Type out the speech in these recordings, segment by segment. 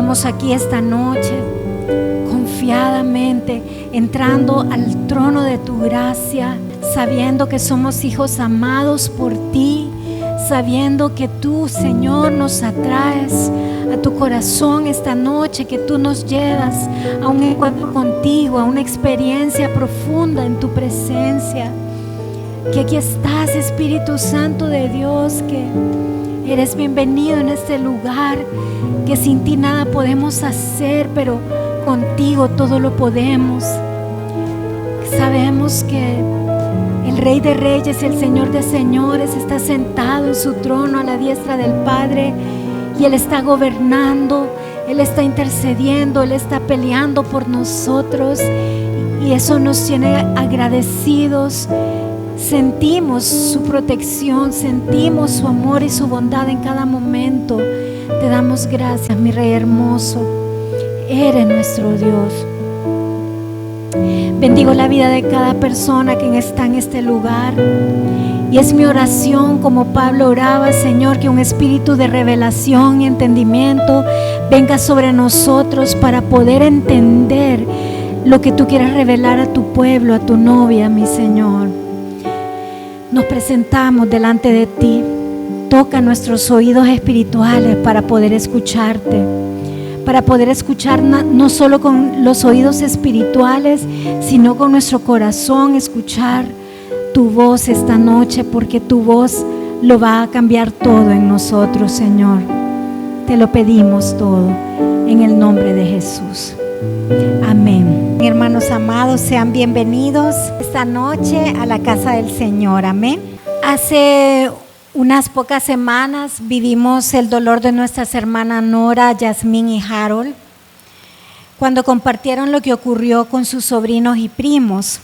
estamos aquí esta noche, confiadamente, entrando al trono de tu gracia, sabiendo que somos hijos amados por ti, sabiendo que tú, Señor, nos atraes a tu corazón esta noche, que tú nos llevas a un encuentro contigo, a una experiencia profunda en tu presencia, que aquí estás, Espíritu Santo de Dios, que eres bienvenido en este lugar, que sin ti nada podemos hacer, pero contigo todo lo podemos. Sabemos que el Rey de Reyes y el Señor de Señores está sentado en su trono a la diestra del Padre, y Él está gobernando, Él está intercediendo, Él está peleando por nosotros, y eso nos tiene agradecidos. Sentimos su protección, sentimos su amor y su bondad en cada momento. Te damos gracias, mi Rey hermoso. Eres nuestro Dios. Bendigo la vida de cada persona que está en este lugar. Y es mi oración, como Pablo oraba, Señor, que un espíritu de revelación y entendimiento venga sobre nosotros para poder entender lo que tú quieres revelar a tu pueblo, a tu novia, mi Señor. Nos presentamos delante de ti. Toca nuestros oídos espirituales para poder escucharte, para poder escuchar no solo con los oídos espirituales, sino con nuestro corazón, escuchar tu voz esta noche, porque tu voz lo va a cambiar todo en nosotros, Señor. Te lo pedimos todo en el nombre de Jesús. Amén. Hermanos amados, sean bienvenidos esta noche a la casa del Señor. Amén. Hace unas pocas semanas vivimos el dolor de nuestras hermanas Nora, Yasmín y Harold, cuando compartieron lo que ocurrió con sus sobrinos y primos.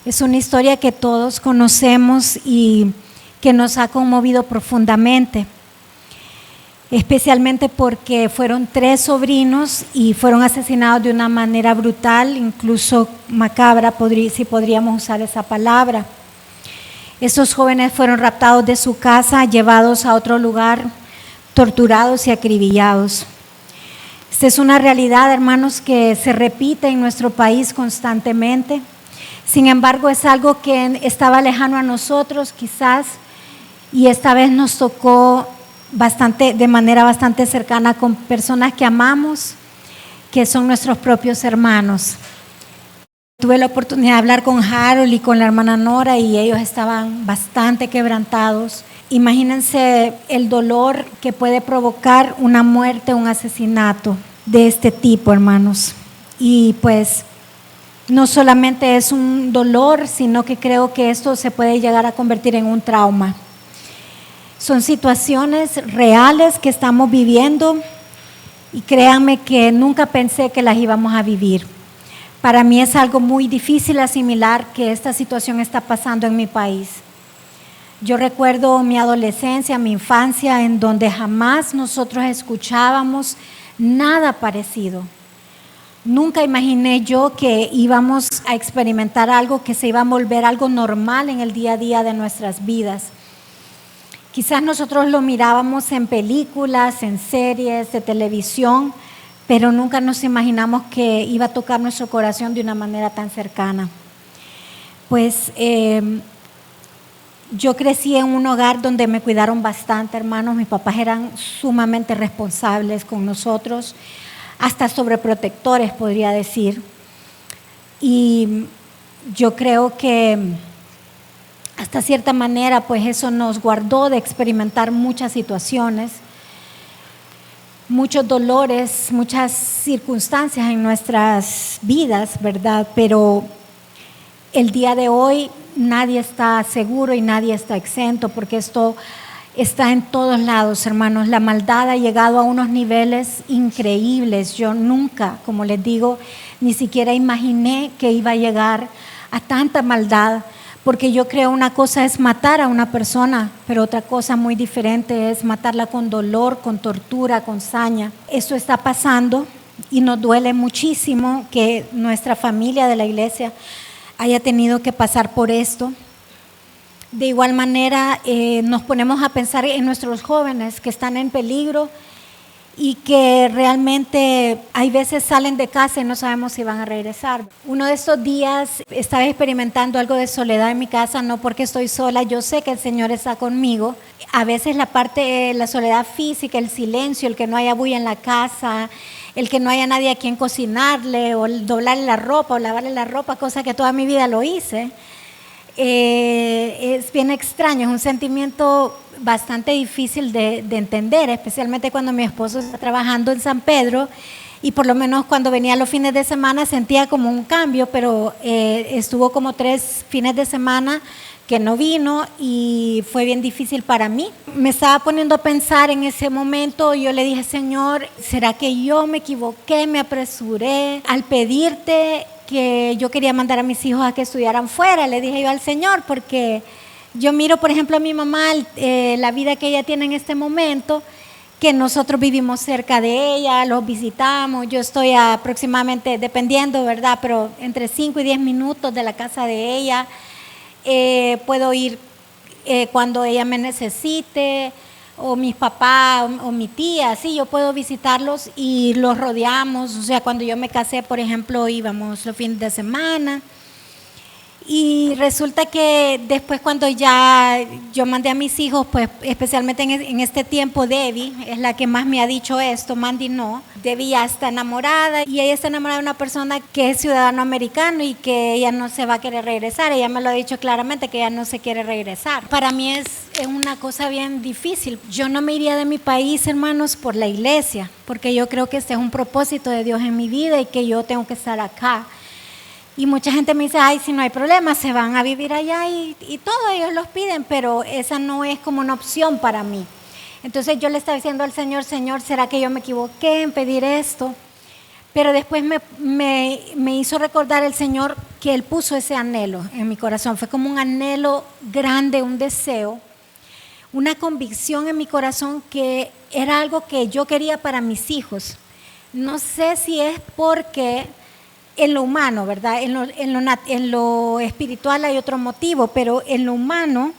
Es una historia que todos conocemos y que nos ha conmovido profundamente, especialmente porque fueron 3 sobrinos y fueron asesinados de una manera brutal, incluso macabra, si podríamos usar esa palabra. Estos jóvenes fueron raptados de su casa, llevados a otro lugar, torturados y acribillados. Esta es una realidad, hermanos, que se repite en nuestro país constantemente. Sin embargo, es algo que estaba lejano a nosotros quizás, y esta vez nos tocó de manera bastante cercana con personas que amamos, que son nuestros propios hermanos. Tuve la oportunidad de hablar con Harold y con la hermana Nora, y ellos estaban bastante quebrantados. Imagínense el dolor que puede provocar una muerte, un asesinato de este tipo, hermanos. Y pues no solamente es un dolor, sino que creo que esto se puede llegar a convertir en un trauma. Son situaciones reales que estamos viviendo, y créanme que nunca pensé que las íbamos a vivir. Para mí es algo muy difícil asimilar que esta situación está pasando en mi país. Yo recuerdo mi adolescencia, mi infancia, en donde jamás nosotros escuchábamos nada parecido. Nunca imaginé yo que íbamos a experimentar algo que se iba a volver algo normal en el día a día de nuestras vidas. Quizás nosotros lo mirábamos en películas, en series de televisión, pero nunca nos imaginamos que iba a tocar nuestro corazón de una manera tan cercana. Pues yo crecí en un hogar donde me cuidaron bastante, hermanos. Mis papás eran sumamente responsables con nosotros, hasta sobreprotectores, podría decir. Y yo creo que hasta cierta manera, pues eso nos guardó de experimentar muchas situaciones, muchos dolores, muchas circunstancias en nuestras vidas, ¿verdad? Pero el día de hoy nadie está seguro y nadie está exento, porque esto está en todos lados, hermanos. La maldad ha llegado a unos niveles increíbles. Yo nunca, como les digo, ni siquiera imaginé que iba a llegar a tanta maldad, porque yo creo una cosa es matar a una persona, pero otra cosa muy diferente es matarla con dolor, con tortura, con saña. Eso está pasando y nos duele muchísimo que nuestra familia de la iglesia haya tenido que pasar por esto. De igual manera, nos ponemos a pensar en nuestros jóvenes que están en peligro y que realmente hay veces salen de casa y no sabemos si van a regresar. Uno de estos días estaba experimentando algo de soledad en mi casa, no porque estoy sola, yo sé que el Señor está conmigo. A veces la soledad física, el silencio, el que no haya bulla en la casa, el que no haya nadie a quien cocinarle o doblarle la ropa o lavarle la ropa, cosa que toda mi vida lo hice, es bien extraño, es un sentimiento bastante difícil de entender, especialmente cuando mi esposo está trabajando en San Pedro y por lo menos cuando venía los fines de semana sentía como un cambio, pero estuvo como 3 fines de semana que no vino y fue bien difícil para mí. Me estaba poniendo a pensar en ese momento, yo le dije, Señor, ¿será que yo me equivoqué, me apresuré al pedirte que yo quería mandar a mis hijos a que estudiaran fuera? Le dije yo al Señor, porque yo miro, por ejemplo, a mi mamá, la vida que ella tiene en este momento, que nosotros vivimos cerca de ella, los visitamos, yo estoy aproximadamente, dependiendo, ¿verdad?, pero entre 5 y 10 minutos de la casa de ella. Puedo ir cuando ella me necesite, o mis papás o mi tía, sí, yo puedo visitarlos y los rodeamos. O sea, cuando yo me casé, por ejemplo, íbamos los fines de semana. Y resulta que después cuando ya yo mandé a mis hijos, pues especialmente en este tiempo, Debbie es la que más me ha dicho esto, Mandy no. Debbie ya está enamorada y ella está enamorada de una persona que es ciudadano americano y que ella no se va a querer regresar. Ella me lo ha dicho claramente que ella no se quiere regresar. Para mí es una cosa bien difícil. Yo no me iría de mi país, hermanos, por la iglesia, porque yo creo que este es un propósito de Dios en mi vida y que yo tengo que estar acá. Y mucha gente me dice, ay, si no hay problema, se van a vivir allá y todo, ellos los piden, pero esa no es como una opción para mí. Entonces yo le estaba diciendo al Señor, Señor, ¿será que yo me equivoqué en pedir esto? Pero después me hizo recordar el Señor que Él puso ese anhelo en mi corazón. Fue como un anhelo grande, un deseo, una convicción en mi corazón que era algo que yo quería para mis hijos. No sé si es porque en lo humano, ¿verdad? En lo espiritual hay otro motivo, pero en lo humano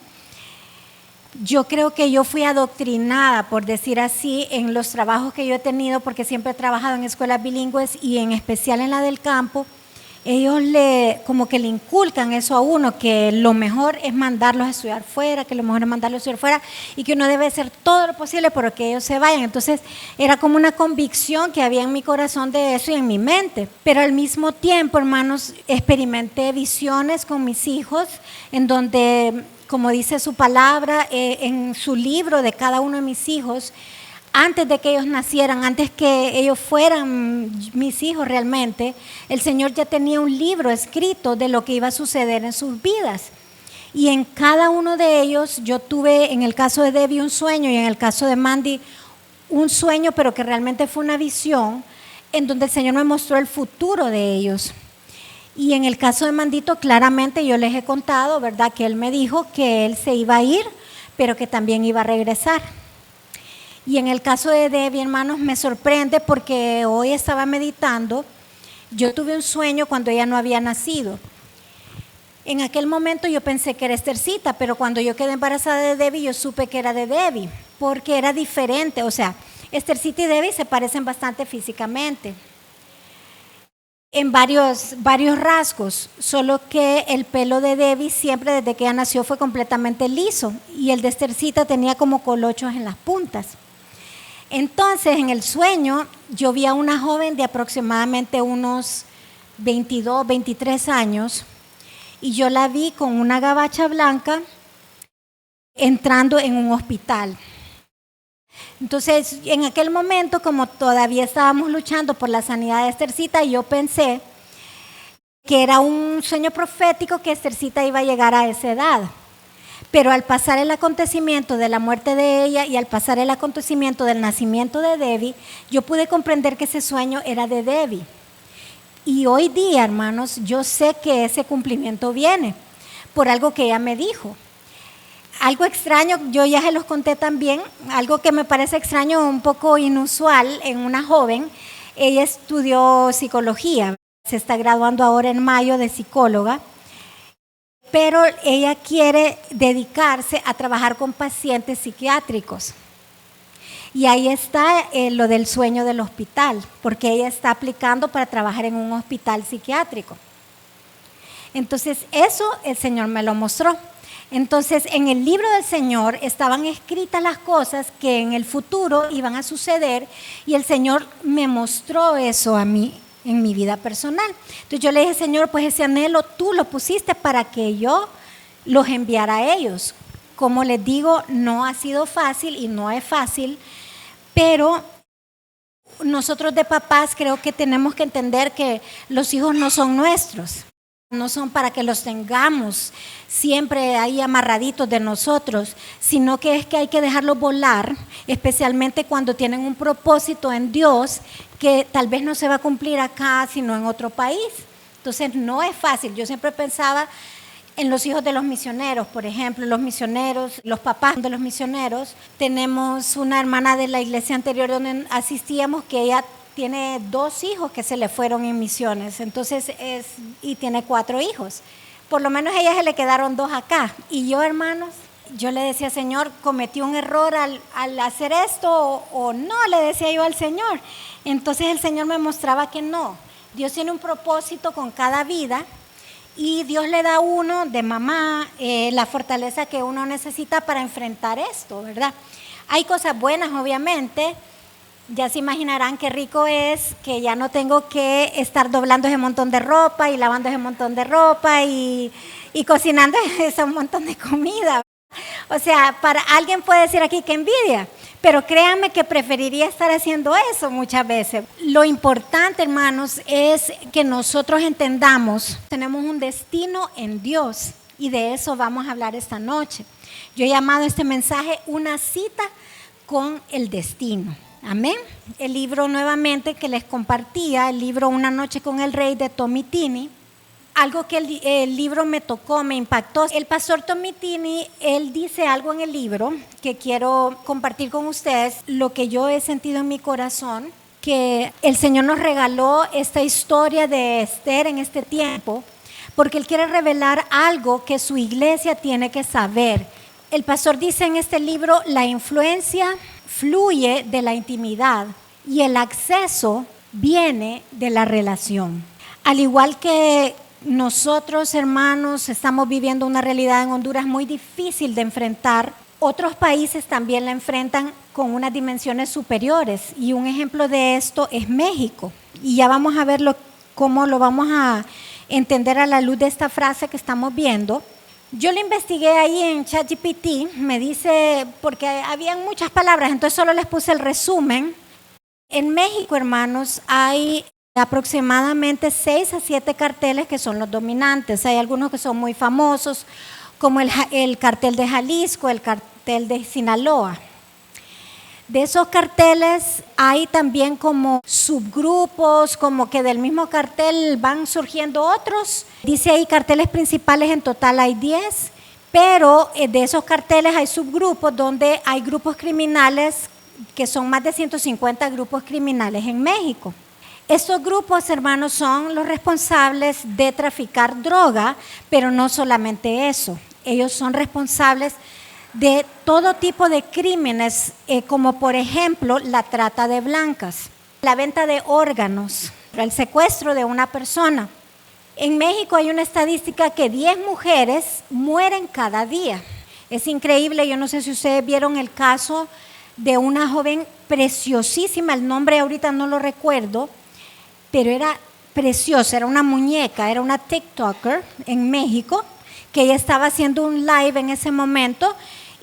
yo creo que yo fui adoctrinada, por decir así, en los trabajos que yo he tenido, porque siempre he trabajado en escuelas bilingües y en especial en la del campo. Ellos como que le inculcan eso a uno, que lo mejor es mandarlos a estudiar fuera, que lo mejor es mandarlos a estudiar fuera y que uno debe hacer todo lo posible para que ellos se vayan. Entonces era como una convicción que había en mi corazón de eso y en mi mente. Pero al mismo tiempo, hermanos, experimenté visiones con mis hijos en donde, como dice su palabra, en su libro de cada uno de mis hijos, antes de que ellos nacieran, antes que ellos fueran mis hijos realmente, el Señor ya tenía un libro escrito de lo que iba a suceder en sus vidas. Y en cada uno de ellos yo tuve, en el caso de Debbie, un sueño, y en el caso de Mandy, un sueño, pero que realmente fue una visión, en donde el Señor me mostró el futuro de ellos. Y en el caso de Mandito, claramente yo les he contado, ¿verdad?, que él me dijo que él se iba a ir, pero que también iba a regresar. Y en el caso de Debbie, hermanos, me sorprende porque hoy estaba meditando. Yo tuve un sueño cuando ella no había nacido. En aquel momento yo pensé que era Esthercita, pero cuando yo quedé embarazada de Debbie, yo supe que era de Debbie, porque era diferente. O sea, Esthercita y Debbie se parecen bastante físicamente, en varios rasgos, solo que el pelo de Debbie siempre desde que ella nació fue completamente liso y el de Esthercita tenía como colochos en las puntas. Entonces, en el sueño, yo vi a una joven de aproximadamente unos 22, 23 años y yo la vi con una gabacha blanca entrando en un hospital. Entonces, en aquel momento, como todavía estábamos luchando por la sanidad de Esthercita, yo pensé que era un sueño profético que Esthercita iba a llegar a esa edad. Pero al pasar el acontecimiento de la muerte de ella y al pasar el acontecimiento del nacimiento de Debbie, yo pude comprender que ese sueño era de Debbie. Y hoy día, hermanos, yo sé que ese cumplimiento viene por algo que ella me dijo. Algo extraño, yo ya se los conté también, algo que me parece extraño, un poco inusual en una joven. Ella estudió psicología, se está graduando ahora en mayo de psicóloga. Pero ella quiere dedicarse a trabajar con pacientes psiquiátricos. Y ahí está lo del sueño del hospital, porque ella está aplicando para trabajar en un hospital psiquiátrico. Entonces, eso el Señor me lo mostró. Entonces, en el libro del Señor estaban escritas las cosas que en el futuro iban a suceder y el Señor me mostró eso a mí en mi vida personal. Entonces yo le dije, Señor, pues ese anhelo tú lo pusiste para que yo los enviara a ellos. Como les digo, no ha sido fácil y no es fácil, pero nosotros de papás creo que tenemos que entender que los hijos no son nuestros. No son para que los tengamos siempre ahí amarraditos de nosotros, sino que es que hay que dejarlos volar, especialmente cuando tienen un propósito en Dios que tal vez no se va a cumplir acá, sino en otro país. Entonces no es fácil. Yo siempre pensaba en los hijos de los misioneros, por ejemplo, los misioneros, los papás de los misioneros. Tenemos una hermana de la iglesia anterior donde asistíamos que ella tiene 2 hijos que se le fueron en misiones, entonces y tiene 4 hijos. Por lo menos a ella se le quedaron 2 acá. Y yo, hermanos, yo le decía, Señor, ¿cometí un error al hacer esto o no? Le decía yo al Señor. Entonces el Señor me mostraba que no. Dios tiene un propósito con cada vida y Dios le da a uno de mamá la fortaleza que uno necesita para enfrentar esto, ¿verdad? Hay cosas buenas, obviamente. Ya se imaginarán qué rico es que ya no tengo que estar doblando ese montón de ropa y lavando ese montón de ropa y cocinando ese montón de comida. O sea, para alguien puede decir aquí que envidia, pero créanme que preferiría estar haciendo eso muchas veces. Lo importante, hermanos, es que nosotros entendamos, tenemos un destino en Dios y de eso vamos a hablar esta noche. Yo he llamado este mensaje una cita con el destino. Amén. El libro nuevamente que les compartía, el libro Una noche con el rey de Tommy Tini, algo que el libro me tocó, me impactó. El pastor Tommy Tini, él dice algo en el libro que quiero compartir con ustedes, lo que yo he sentido en mi corazón, que el Señor nos regaló esta historia de Esther en este tiempo, porque Él quiere revelar algo que su iglesia tiene que saber. El pastor dice en este libro, la influencia fluye de la intimidad y el acceso viene de la relación. Al igual que nosotros, hermanos, estamos viviendo una realidad en Honduras muy difícil de enfrentar, otros países también la enfrentan con unas dimensiones superiores y un ejemplo de esto es México. Y ya vamos a ver cómo lo vamos a entender a la luz de esta frase que estamos viendo. Yo lo investigué ahí en ChatGPT, me dice, porque habían muchas palabras, entonces solo les puse el resumen. En México, hermanos, hay aproximadamente 6 a 7 carteles que son los dominantes. Hay algunos que son muy famosos, como el cartel de Jalisco, el cartel de Sinaloa. De esos carteles hay también como subgrupos, como que del mismo cartel van surgiendo otros. Dice ahí carteles principales, en total hay 10, pero de esos carteles hay subgrupos donde hay grupos criminales, que son más de 150 grupos criminales en México. Estos grupos, hermanos, son los responsables de traficar droga, pero no solamente eso. Ellos son responsables de todo tipo de crímenes, como por ejemplo la trata de blancas, la venta de órganos, el secuestro de una persona. En México hay una estadística que 10 mujeres mueren cada día. Es increíble, yo no sé si ustedes vieron el caso de una joven preciosísima, el nombre ahorita no lo recuerdo, pero era preciosa, era una muñeca, era una TikToker en México, que ella estaba haciendo un live en ese momento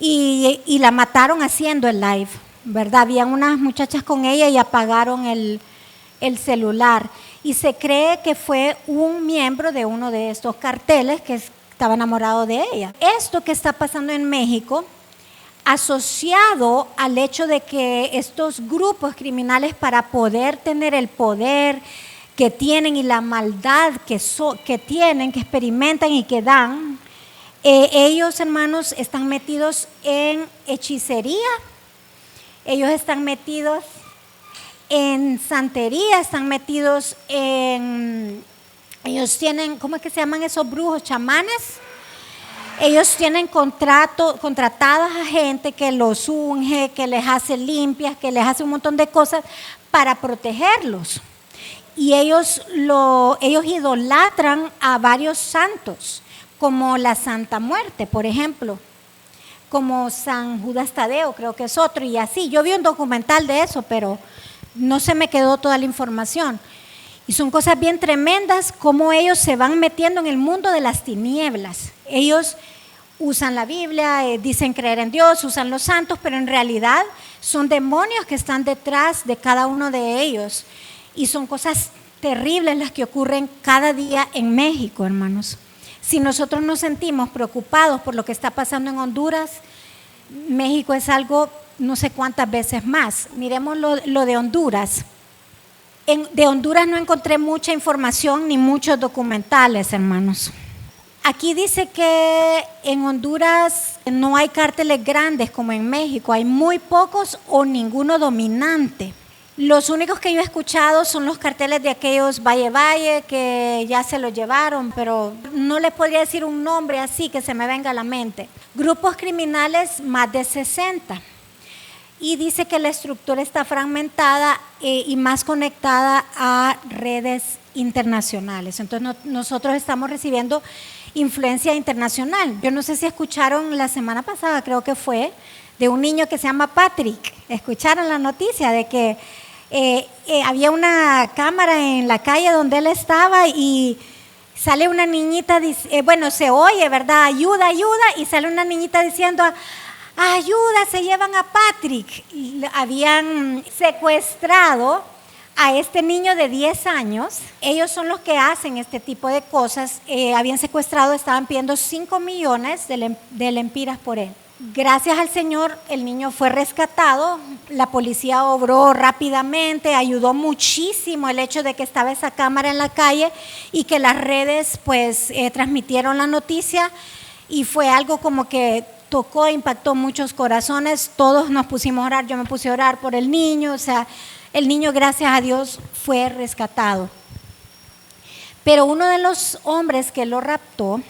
y la mataron haciendo el live, ¿verdad? Habían unas muchachas con ella y apagaron el celular. Y se cree que fue un miembro de uno de estos carteles que estaba enamorado de ella. Esto que está pasando en México, asociado al hecho de que estos grupos criminales, para poder tener el poder que tienen y la maldad que tienen, que experimentan y que dan, ellos, hermanos, están metidos en hechicería, ellos están metidos en santería, están metidos en... Ellos tienen, ¿cómo es que se llaman esos brujos? Chamanes. Ellos tienen contratadas a gente que los unge, que les hace limpias, que les hace un montón de cosas para protegerlos. Y ellos idolatran a varios santos, como la Santa Muerte, por ejemplo, como San Judas Tadeo, creo que es otro, y así. Yo vi un documental de eso, pero no se me quedó toda la información. Y son cosas bien tremendas como ellos se van metiendo en el mundo de las tinieblas. Ellos usan la Biblia, dicen creer en Dios, usan los santos, pero en realidad son demonios que están detrás de cada uno de ellos. Y son cosas terribles las que ocurren cada día en México, hermanos. Si nosotros nos sentimos preocupados por lo que está pasando en Honduras, México es algo no sé cuántas veces más. Miremos lo de Honduras. De Honduras no encontré mucha información ni muchos documentales, hermanos. Aquí dice que en Honduras no hay cárteles grandes como en México, hay muy pocos o ninguno dominante. Los únicos que yo he escuchado son los carteles de aquellos Valle que ya se los llevaron, pero no les podría decir un nombre así que se me venga a la mente. Grupos criminales, más de 60. Y dice que la estructura está fragmentada y más conectada a redes internacionales. Entonces nosotros estamos recibiendo influencia internacional. Yo no sé si escucharon la semana pasada, creo que fue, de un niño que se llama Patrick. Escucharon la noticia de que había una cámara en la calle donde él estaba y sale una niñita, se oye, ¿verdad? Ayuda, ayuda, y sale una niñita diciendo, ayuda, se llevan a Patrick. Y habían secuestrado a este niño de 10 años. Ellos son los que hacen este tipo de cosas. Habían secuestrado, estaban pidiendo 5 millones de lempiras por él. Gracias al Señor, el niño fue rescatado. La policía obró rápidamente, ayudó muchísimo el hecho de que estaba esa cámara en la calle y que las redes transmitieron la noticia, y fue algo como que tocó, impactó muchos corazones. Todos nos pusimos a orar, yo me puse a orar por el niño, el niño, gracias a Dios, fue rescatado. Pero uno de los hombres que lo raptó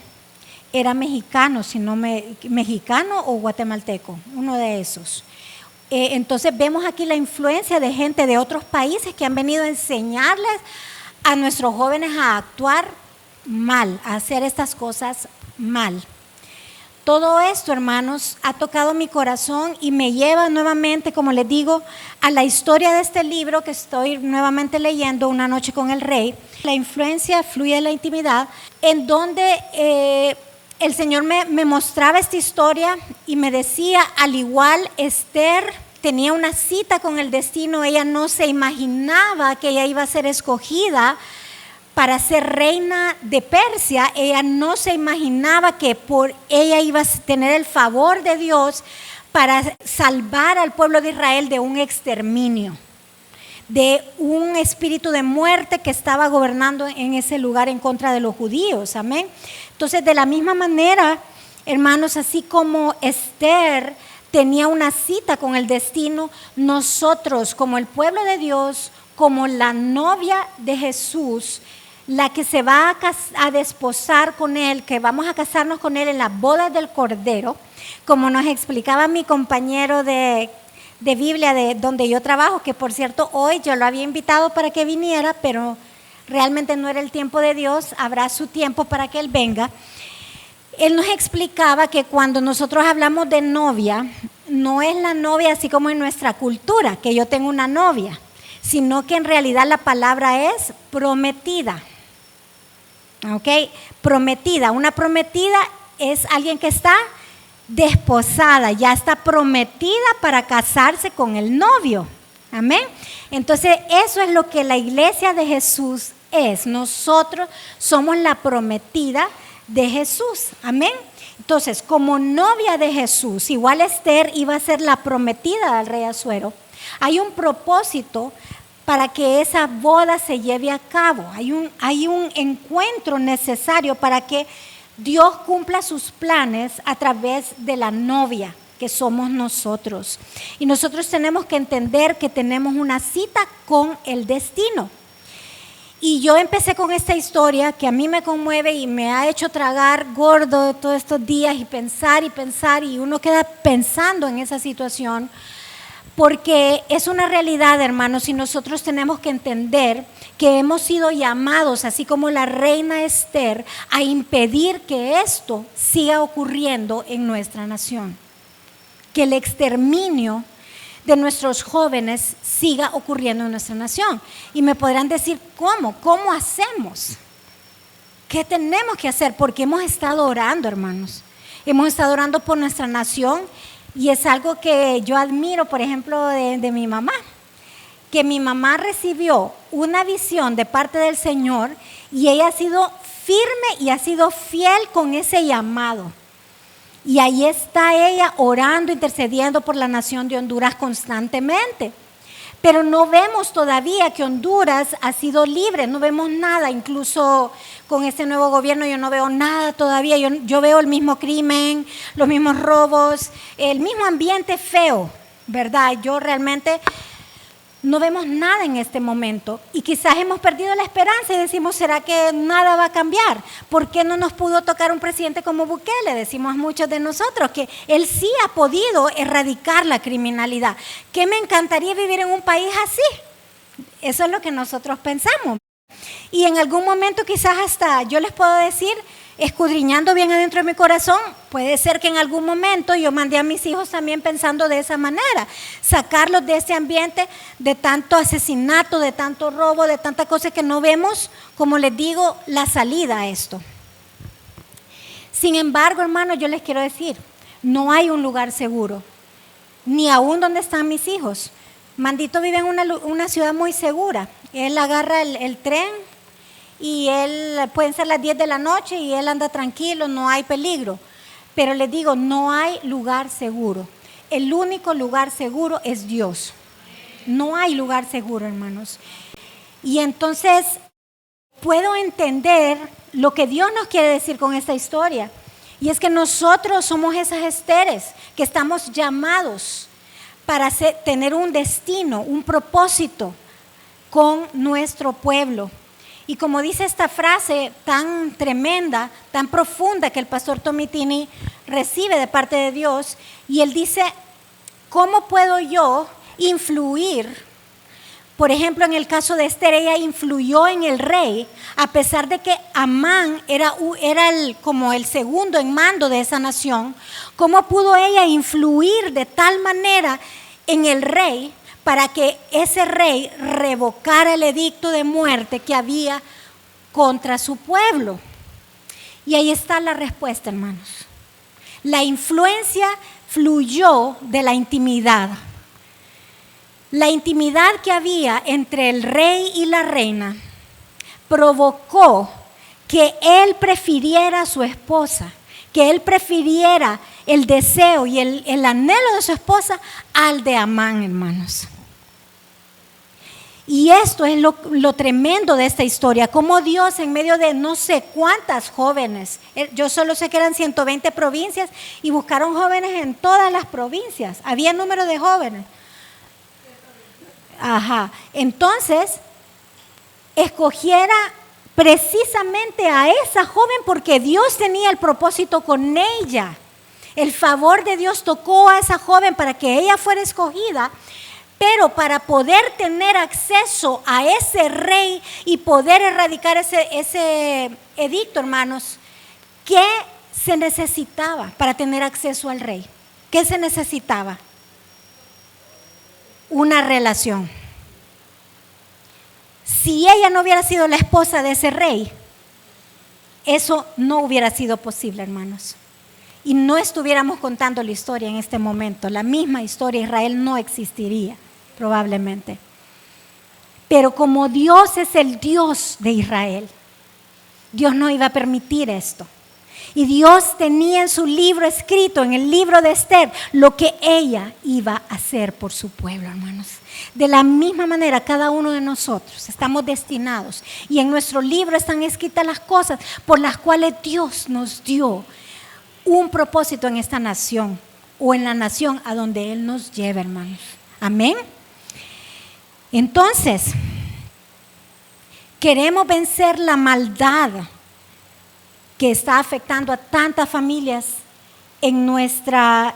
era mexicano, mexicano o guatemalteco, uno de esos. Entonces vemos aquí la influencia de gente de otros países que han venido a enseñarles a nuestros jóvenes a actuar mal, a hacer estas cosas mal. Todo esto, hermanos, ha tocado mi corazón y me lleva nuevamente, como les digo, a la historia de este libro que estoy nuevamente leyendo, Una noche con el rey. La influencia fluye de la intimidad, en donde el Señor me mostraba esta historia y me decía, al igual Esther tenía una cita con el destino, ella no se imaginaba que ella iba a ser escogida para ser reina de Persia. Ella no se imaginaba que ella iba a tener el favor de Dios para salvar al pueblo de Israel de un exterminio, de un espíritu de muerte que estaba gobernando en ese lugar en contra de los judíos. Amén. Entonces, de la misma manera, hermanos, así como Esther tenía una cita con el destino, nosotros, como el pueblo de Dios, como la novia de Jesús, la que se va a desposar con Él, que vamos a casarnos con Él en la boda del Cordero, como nos explicaba mi compañero de Biblia de donde yo trabajo, que por cierto hoy yo lo había invitado para que viniera, pero realmente no era el tiempo de Dios, habrá su tiempo para que Él venga. Él nos explicaba que cuando nosotros hablamos de novia, no es la novia así como en nuestra cultura, que yo tengo una novia, sino que en realidad la palabra es prometida. ¿Ok? Prometida. Una prometida es alguien que está desposada, ya está prometida para casarse con el novio. Amén. Entonces, eso es lo que la iglesia de Jesús es. Nosotros somos la prometida de Jesús. Amén. Entonces, como novia de Jesús, igual Esther iba a ser la prometida del rey Asuero, hay un propósito para que esa boda se lleve a cabo. Hay un encuentro necesario para que Dios cumpla sus planes a través de la novia que somos nosotros. Y nosotros tenemos que entender que tenemos una cita con el destino. Y yo empecé con esta historia que a mí me conmueve y me ha hecho tragar gordo todos estos días y pensar, y uno queda pensando en esa situación, porque es una realidad, hermanos, y nosotros tenemos que entender que hemos sido llamados, así como la reina Esther, a impedir que esto siga ocurriendo en nuestra nación, que el exterminio de nuestros jóvenes siga ocurriendo en nuestra nación. Y me podrán decir, ¿cómo hacemos? ¿Qué tenemos que hacer? Porque hemos estado orando, hermanos. Hemos estado orando por nuestra nación, y es algo que yo admiro, por ejemplo, de mi mamá, que mi mamá recibió una visión de parte del Señor y ella ha sido firme y ha sido fiel con ese llamado. Y ahí está ella orando, intercediendo por la nación de Honduras constantemente. Pero no vemos todavía que Honduras ha sido libre, no vemos nada, incluso con este nuevo gobierno yo no veo nada todavía, yo veo el mismo crimen, los mismos robos, el mismo ambiente feo, ¿verdad? Yo realmente no vemos nada en este momento y quizás hemos perdido la esperanza y decimos, ¿será que nada va a cambiar? ¿Por qué no nos pudo tocar un presidente como Bukele? Decimos muchos de nosotros que él sí ha podido erradicar la criminalidad. ¿Qué me encantaría vivir en un país así? Eso es lo que nosotros pensamos. Y en algún momento quizás hasta yo les puedo decir, escudriñando bien adentro de mi corazón, puede ser que en algún momento yo mandé a mis hijos también pensando de esa manera, sacarlos de ese ambiente de tanto asesinato, de tanto robo, de tantas cosas que no vemos, como les digo, la salida a esto. Sin embargo, hermanos, yo les quiero decir, no hay un lugar seguro, ni aún donde están mis hijos. Mandito vive en una ciudad muy segura. Él agarra el tren y pueden ser las 10 de la noche y él anda tranquilo, no hay peligro. Pero les digo, no hay lugar seguro. El único lugar seguro es Dios. No hay lugar seguro, hermanos. Y entonces puedo entender lo que Dios nos quiere decir con esta historia. Y es que nosotros somos esas Esteres que estamos llamados para tener un destino, un propósito con nuestro pueblo. Y como dice esta frase tan tremenda, tan profunda que el pastor Tomitini recibe de parte de Dios, y él dice, ¿cómo puedo yo influir? Por ejemplo, en el caso de Esther, ella influyó en el rey, a pesar de que Amán era como el segundo en mando de esa nación. ¿Cómo pudo ella influir de tal manera en el rey para que ese rey revocara el edicto de muerte que había contra su pueblo? Y ahí está la respuesta, hermanos. La influencia fluyó de la intimidad. La intimidad que había entre el rey y la reina provocó que él prefiriera a su esposa, que él prefiriera el deseo y el anhelo de su esposa al de Amán, hermanos. Y esto es lo tremendo de esta historia, cómo Dios en medio de no sé cuántas jóvenes, yo solo sé que eran 120 provincias y buscaron jóvenes en todas las provincias, había número de jóvenes. Entonces, escogiera precisamente a esa joven porque Dios tenía el propósito con ella. El favor de Dios tocó a esa joven para que ella fuera escogida, pero para poder tener acceso a ese rey y poder erradicar ese edicto, hermanos, ¿qué se necesitaba para tener acceso al rey? ¿Qué se necesitaba? Una relación. Si ella no hubiera sido la esposa de ese rey, eso no hubiera sido posible, hermanos. Y no estuviéramos contando la historia en este momento. La misma historia de Israel no existiría, probablemente. Pero como Dios es el Dios de Israel, Dios no iba a permitir esto. Y Dios tenía en su libro escrito, en el libro de Esther, lo que ella iba a hacer por su pueblo, hermanos. De la misma manera, cada uno de nosotros estamos destinados. Y en nuestro libro están escritas las cosas por las cuales Dios nos dio un propósito en esta nación o en la nación a donde Él nos lleva, hermanos. Amén. Entonces, Queremos vencer la maldad que está afectando a tantas familias en nuestra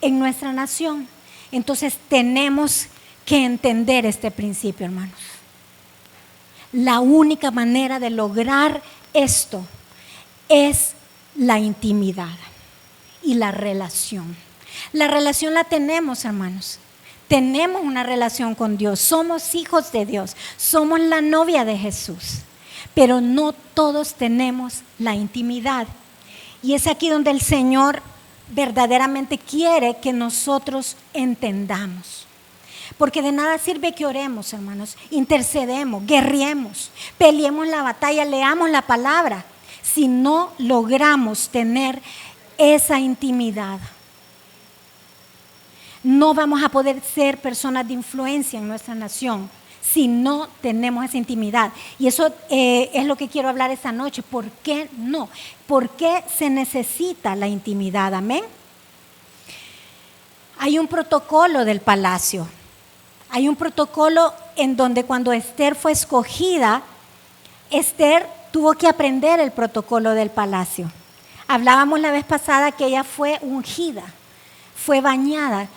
nación. Entonces tenemos que entender este principio, hermanos. La única manera de lograr esto es la intimidad y la relación. La relación la tenemos, hermanos. Tenemos una relación con Dios. Somos hijos de Dios. Somos la novia de Jesús. Pero no todos tenemos la intimidad. Y es aquí donde el Señor verdaderamente quiere que nosotros entendamos. Porque de nada sirve que oremos, hermanos, intercedemos, guerriemos, peleemos la batalla, leamos la palabra, si no logramos tener esa intimidad. No vamos a poder ser personas de influencia en nuestra nación si no tenemos esa intimidad. Y eso es lo que quiero hablar esta noche. ¿Por qué no? ¿Por qué se necesita la intimidad? Amén. Hay un protocolo del palacio. Hay un protocolo en donde cuando Esther fue escogida, Esther tuvo que aprender el protocolo del palacio. Hablábamos la vez pasada que ella fue ungida, fue bañada,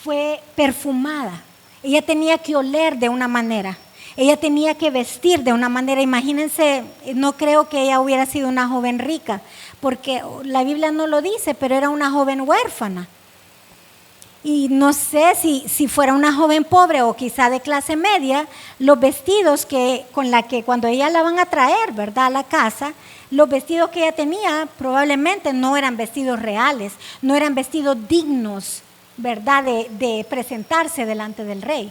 fue perfumada. Ella tenía que oler de una manera, ella tenía que vestir de una manera. Imagínense, no creo que ella hubiera sido una joven rica, porque la Biblia no lo dice, pero era una joven huérfana. Y no sé si fuera una joven pobre o quizá de clase media, los vestidos cuando ella la van a traer, ¿verdad?, a la casa, los vestidos que ella tenía probablemente no eran vestidos reales, no eran vestidos dignos, ¿verdad?, de presentarse delante del rey.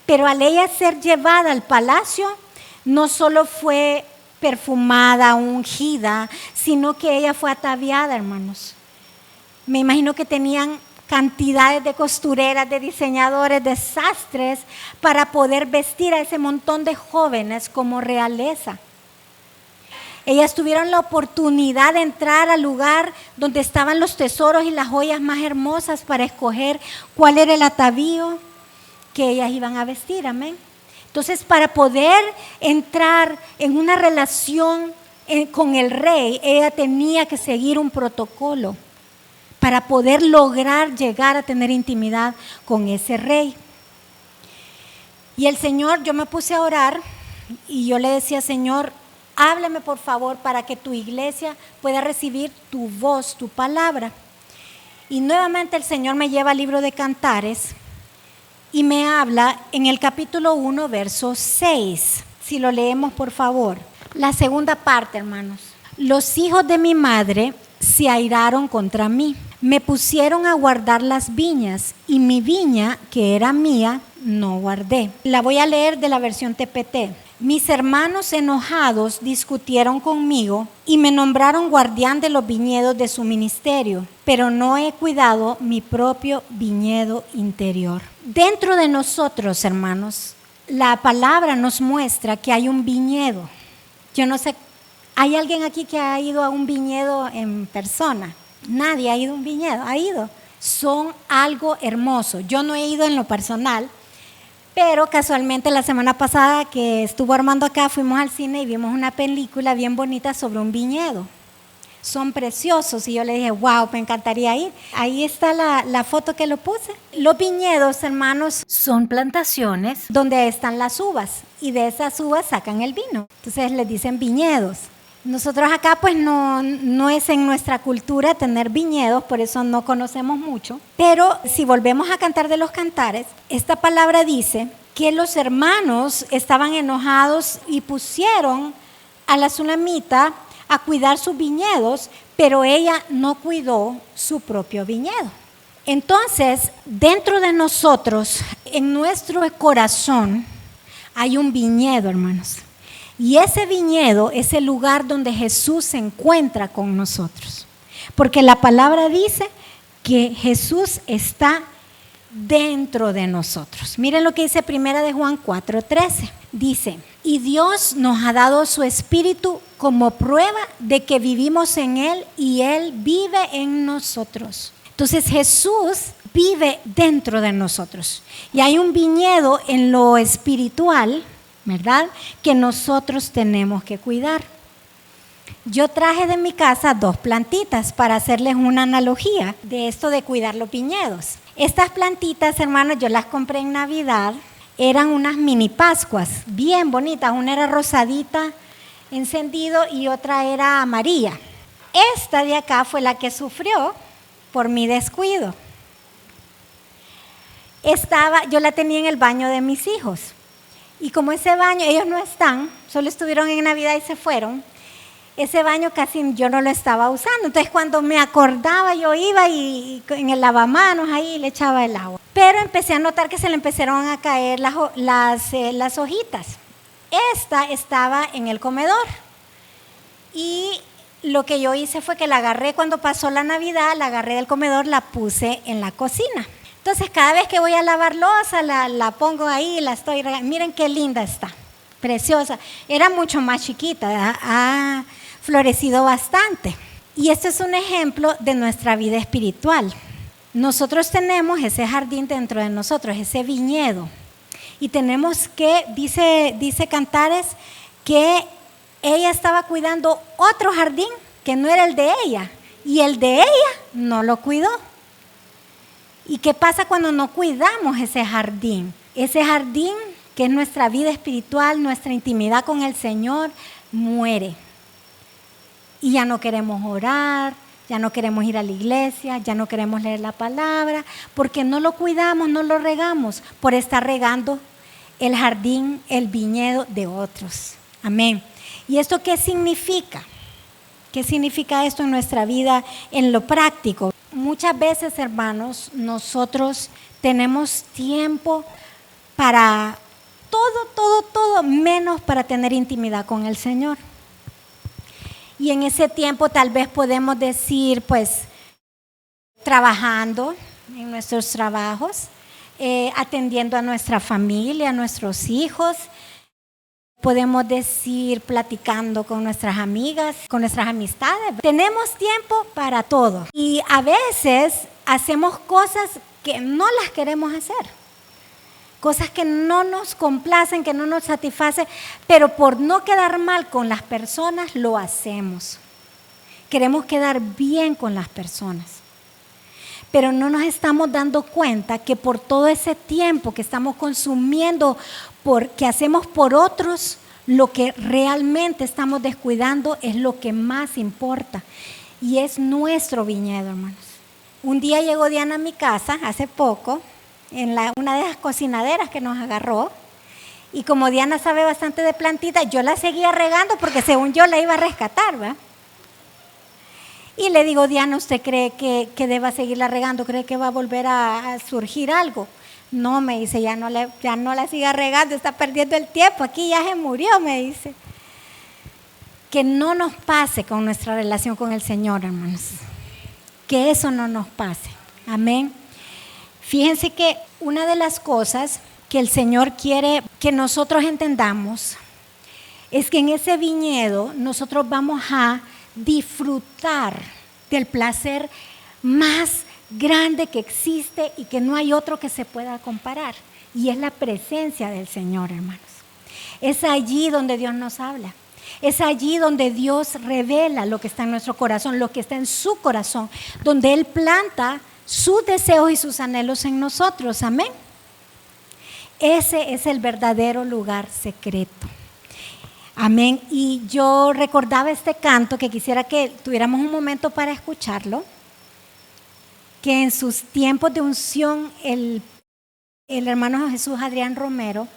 Pero al ella ser llevada al palacio, no solo fue perfumada, ungida, sino que ella fue ataviada, hermanos. Me imagino que tenían cantidades de costureras, de diseñadores, de sastres para poder vestir a ese montón de jóvenes como realeza. Ellas tuvieron la oportunidad de entrar al lugar donde estaban los tesoros y las joyas más hermosas para escoger cuál era el atavío que ellas iban a vestir, amén. Entonces, para poder entrar en una relación con el rey, ella tenía que seguir un protocolo para poder lograr llegar a tener intimidad con ese rey. Y el Señor, yo me puse a orar y yo le decía, Señor, háblame por favor para que tu iglesia pueda recibir tu voz, tu palabra. Y nuevamente el Señor me lleva al libro de Cantares y me habla en el capítulo 1, verso 6. Si lo leemos, por favor. La segunda parte, hermanos. Los hijos de mi madre se airaron contra mí. Me pusieron a guardar las viñas y mi viña, que era mía, no guardé. La voy a leer de la versión TPT. Mis hermanos enojados discutieron conmigo y me nombraron guardián de los viñedos de su ministerio, pero no he cuidado mi propio viñedo interior. Dentro de nosotros, hermanos, la palabra nos muestra que hay un viñedo. Yo no sé, ¿hay alguien aquí que ha ido a un viñedo en persona? Nadie ha ido a un viñedo, ha ido. Son algo hermoso. Yo no he ido en lo personal, pero casualmente la semana pasada que estuvo Armando acá, fuimos al cine y vimos una película bien bonita sobre un viñedo. Son preciosos y yo le dije, wow, me encantaría ir. Ahí está la foto que lo puse. Los viñedos, hermanos, son plantaciones donde están las uvas y de esas uvas sacan el vino. Entonces les dicen viñedos. Nosotros acá pues no es en nuestra cultura tener viñedos, por eso no conocemos mucho. Pero si volvemos a Cantar de los Cantares, esta palabra dice que los hermanos estaban enojados y pusieron a la sunamita a cuidar sus viñedos, pero ella no cuidó su propio viñedo. Entonces, dentro de nosotros, en nuestro corazón, hay un viñedo, hermanos. Y ese viñedo es el lugar donde Jesús se encuentra con nosotros. Porque la palabra dice que Jesús está dentro de nosotros. Miren lo que dice 1 Juan 4:13. Dice, y Dios nos ha dado su Espíritu como prueba de que vivimos en Él y Él vive en nosotros. Entonces Jesús vive dentro de nosotros. Y hay un viñedo en lo espiritual ¿verdad? Que nosotros tenemos que cuidar. Yo traje de mi casa 2 plantitas para hacerles una analogía de esto de cuidar los viñedos. Estas plantitas, hermanos, yo las compré en Navidad. Eran unas mini pascuas, bien bonitas. Una era rosadita, encendido, y otra era amarilla. Esta de acá fue la que sufrió por mi descuido. Yo la tenía en el baño de mis hijos. Y como ese baño, ellos no están, solo estuvieron en Navidad y se fueron. Ese baño casi yo no lo estaba usando. Entonces cuando me acordaba yo iba y en el lavamanos ahí le echaba el agua. Pero empecé a notar que se le empezaron a caer las hojitas. Esta estaba en el comedor. Y lo que yo hice fue que la agarré cuando pasó la Navidad, la agarré del comedor, la puse en la cocina. Entonces cada vez que voy a lavar loza la pongo ahí, la estoy regando. Miren qué linda está, preciosa. Era mucho más chiquita, ha florecido bastante. Y este es un ejemplo de nuestra vida espiritual. Nosotros tenemos ese jardín dentro de nosotros, ese viñedo. Y tenemos que, dice Cantares, que ella estaba cuidando otro jardín que no era el de ella. Y el de ella no lo cuidó. ¿Y qué pasa cuando no cuidamos ese jardín? Ese jardín que es nuestra vida espiritual, nuestra intimidad con el Señor, muere. Y ya no queremos orar, ya no queremos ir a la iglesia, ya no queremos leer la palabra, porque no lo cuidamos, no lo regamos, por estar regando el jardín, el viñedo de otros. Amén. ¿Y esto qué significa? ¿Qué significa esto en nuestra vida, en lo práctico? Muchas veces, hermanos, nosotros tenemos tiempo para todo, menos para tener intimidad con el Señor. Y en ese tiempo tal vez podemos decir, pues, trabajando en nuestros trabajos, atendiendo a nuestra familia, a nuestros hijos. Podemos decir platicando con nuestras amigas, con nuestras amistades. Tenemos tiempo para todo. Y a veces hacemos cosas que no las queremos hacer. Cosas que no nos complacen, que no nos satisfacen, pero por no quedar mal con las personas lo hacemos. Queremos quedar bien con las personas. Pero no nos estamos dando cuenta que por todo ese tiempo que estamos consumiendo, que hacemos por otros, lo que realmente estamos descuidando es lo que más importa. Y es nuestro viñedo, hermanos. Un día llegó Diana a mi casa, hace poco, en una de esas cocinaderas que nos agarró. Y como Diana sabe bastante de plantitas, yo la seguía regando porque según yo la iba a rescatar, ¿verdad? Y le digo, Diana, ¿usted cree que deba seguirla regando? ¿Cree que va a volver a surgir algo? No, me dice, ya no la siga regando, está perdiendo el tiempo, aquí ya se murió, me dice. Que no nos pase con nuestra relación con el Señor, hermanos. Que eso no nos pase. Amén. Fíjense que una de las cosas que el Señor quiere que nosotros entendamos es que en ese viñedo nosotros vamos a disfrutar del placer más grande que existe y que no hay otro que se pueda comparar. Y es la presencia del Señor, hermanos. Es allí donde Dios nos habla. Es allí donde Dios revela lo que está en nuestro corazón, lo que está en su corazón, donde Él planta sus deseos y sus anhelos en nosotros. Amén. Ese es el verdadero lugar secreto. Amén. Y yo recordaba este canto que quisiera que tuviéramos un momento para escucharlo, que en sus tiempos de unción el hermano Jesús Adrián Romero,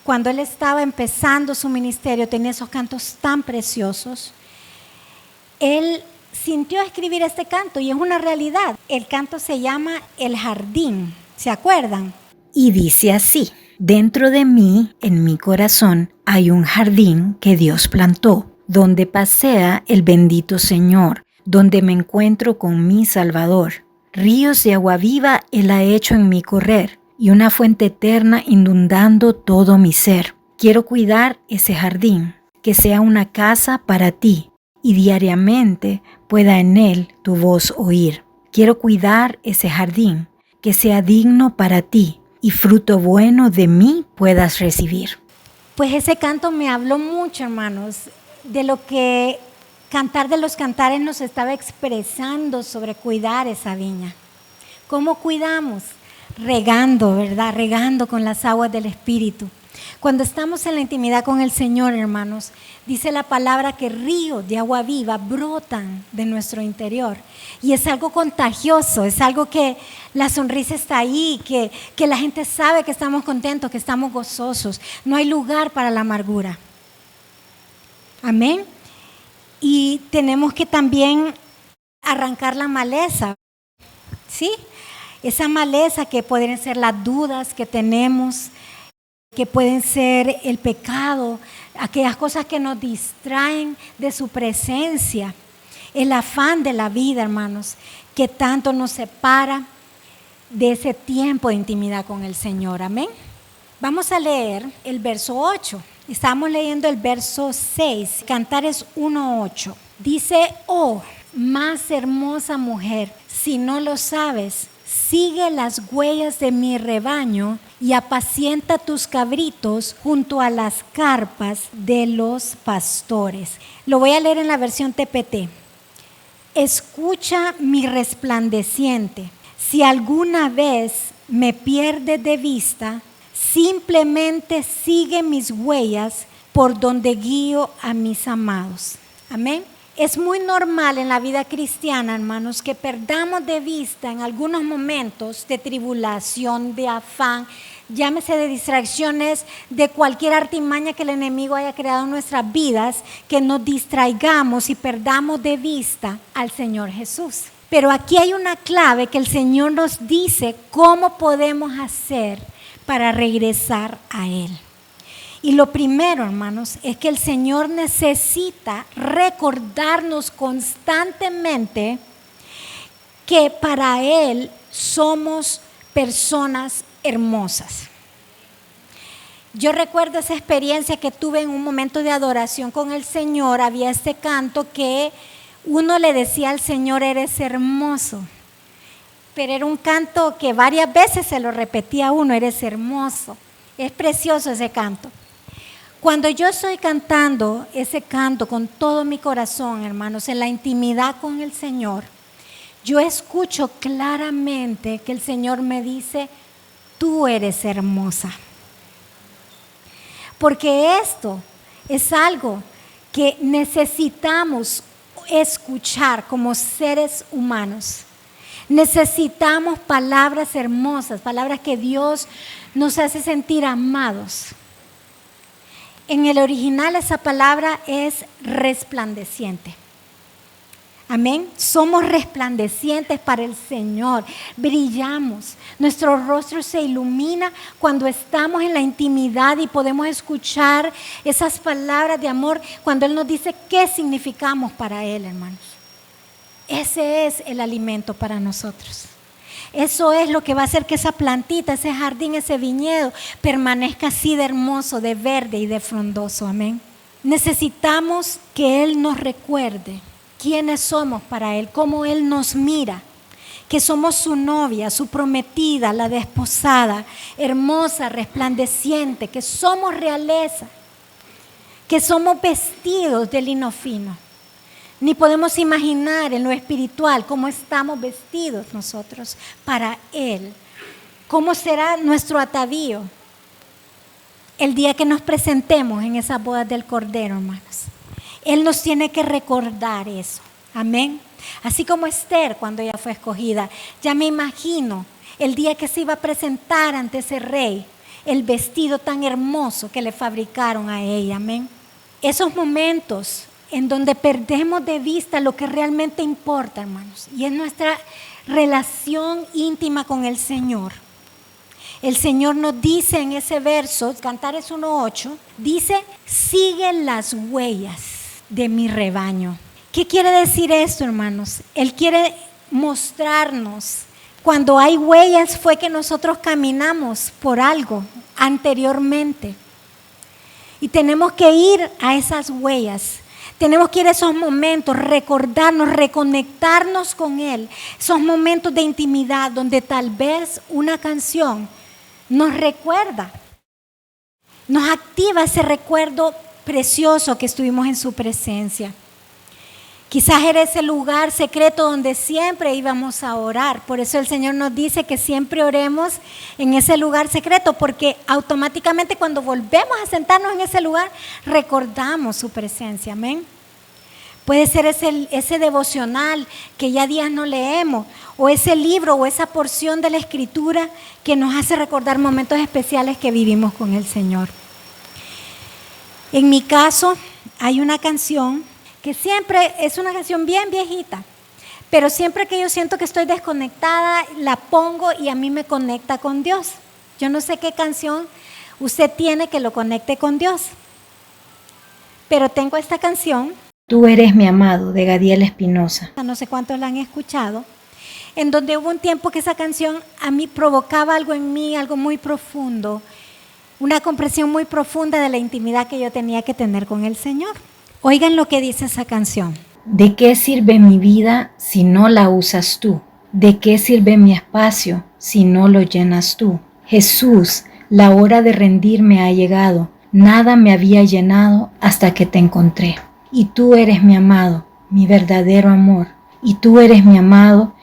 cuando él estaba empezando su ministerio, tenía esos cantos tan preciosos. Él sintió escribir este canto y es una realidad. El canto se llama El Jardín, ¿se acuerdan? Y dice así: dentro de mí, en mi corazón, hay un jardín que Dios plantó, donde pasea el bendito Señor, donde me encuentro con mi Salvador. Ríos de agua viva Él ha hecho en mi correr, y una fuente eterna inundando todo mi ser. Quiero cuidar ese jardín, que sea una casa para ti, y diariamente pueda en él tu voz oír. Quiero cuidar ese jardín, que sea digno para ti, y fruto bueno de mí puedas recibir. Pues ese canto me habló mucho, hermanos, de lo que Cantar de los Cantares nos estaba expresando sobre cuidar esa viña. ¿Cómo cuidamos? Regando, ¿verdad? Regando con las aguas del Espíritu. Cuando estamos en la intimidad con el Señor, hermanos, dice la palabra que ríos de agua viva brotan de nuestro interior. Y es algo contagioso, es algo que la sonrisa está ahí, que la gente sabe que estamos contentos, que estamos gozosos. No hay lugar para la amargura. Amén. Y tenemos que también arrancar la maleza, ¿sí? Esa maleza que pueden ser las dudas que tenemos, que pueden ser el pecado, aquellas cosas que nos distraen de su presencia, el afán de la vida, hermanos, que tanto nos separa de ese tiempo de intimidad con el Señor. Amén. Vamos a leer el verso 8. Estamos leyendo el verso 6, Cantares 1:8. Dice: oh, más hermosa mujer, si no lo sabes, sigue las huellas de mi rebaño y apacienta tus cabritos junto a las carpas de los pastores. Lo voy a leer en la versión TPT. Escucha mi resplandeciente. Si alguna vez me pierdes de vista, simplemente sigue mis huellas por donde guío a mis amados. Amén. Es muy normal en la vida cristiana, hermanos, que perdamos de vista en algunos momentos de tribulación, de afán, llámese de distracciones, de cualquier artimaña que el enemigo haya creado en nuestras vidas, que nos distraigamos y perdamos de vista al Señor Jesús. Pero aquí hay una clave que el Señor nos dice cómo podemos hacer para regresar a Él. Y lo primero, hermanos, es que el Señor necesita recordarnos constantemente que para Él somos personas hermosas. Yo recuerdo esa experiencia que tuve en un momento de adoración con el Señor. Había este canto que uno le decía al Señor: eres hermoso. Pero era un canto que varias veces se lo repetía a uno: eres hermoso. Es precioso ese canto. Cuando yo estoy cantando ese canto con todo mi corazón, hermanos, en la intimidad con el Señor, yo escucho claramente que el Señor me dice: tú eres hermosa. Porque esto es algo que necesitamos escuchar como seres humanos. Necesitamos palabras hermosas, palabras que Dios nos hace sentir amados. En el original esa palabra es resplandeciente. Amén. Somos resplandecientes para el Señor. Brillamos. Nuestro rostro se ilumina cuando estamos en la intimidad y podemos escuchar esas palabras de amor cuando Él nos dice qué significamos para Él, hermanos. Ese es el alimento para nosotros. Eso es lo que va a hacer que esa plantita, ese jardín, ese viñedo permanezca así de hermoso, de verde y de frondoso. Amén. Necesitamos que Él nos recuerde quiénes somos para Él, cómo Él nos mira, que somos su novia, su prometida, la desposada, hermosa, resplandeciente, que somos realeza, que somos vestidos de lino fino. Ni podemos imaginar en lo espiritual cómo estamos vestidos nosotros para Él. ¿Cómo será nuestro atavío el día que nos presentemos en esas bodas del Cordero, hermanos? Él nos tiene que recordar eso. Amén. Así como Esther, cuando ella fue escogida, ya me imagino el día que se iba a presentar ante ese rey, el vestido tan hermoso que le fabricaron a ella. Amén. Esos momentos en donde perdemos de vista lo que realmente importa, hermanos, y es nuestra relación íntima con el Señor. El Señor nos dice en ese verso, Cantares 1:8, dice: sigue las huellas de mi rebaño. ¿Qué quiere decir esto, hermanos? Él quiere mostrarnos, cuando hay huellas fue que nosotros caminamos por algo anteriormente. Y tenemos que ir a esas huellas. Tenemos que ir a esos momentos, recordarnos, reconectarnos con Él. Esos momentos de intimidad donde tal vez una canción nos recuerda nos activa ese recuerdo precioso que estuvimos en su presencia. Quizás era ese lugar secreto donde siempre íbamos a orar. Por eso el Señor nos dice que siempre oremos en ese lugar secreto, porque automáticamente cuando volvemos a sentarnos en ese lugar, recordamos su presencia. Amén. Puede ser ese devocional que ya días no leemos, o ese libro o esa porción de la Escritura que nos hace recordar momentos especiales que vivimos con el Señor. En mi caso, hay una canción que siempre es una canción bien viejita, pero siempre que yo siento que estoy desconectada, la pongo y a mí me conecta con Dios. Yo no sé qué canción usted tiene que lo conecte con Dios, pero tengo esta canción. Tú eres mi amado, de Gadiel Espinosa. No sé cuántos la han escuchado, en donde hubo un tiempo que esa canción a mí provocaba algo en mí, algo muy profundo, una comprensión muy profunda de la intimidad que yo tenía que tener con el Señor. Oigan lo que dice esa canción. ¿De qué sirve mi vida si no la usas tú? ¿De qué sirve mi espacio si no lo llenas tú? Jesús, la hora de rendirme ha llegado. Nada me había llenado hasta que te encontré. Y tú eres mi amado, mi verdadero amor. Y tú eres mi amado.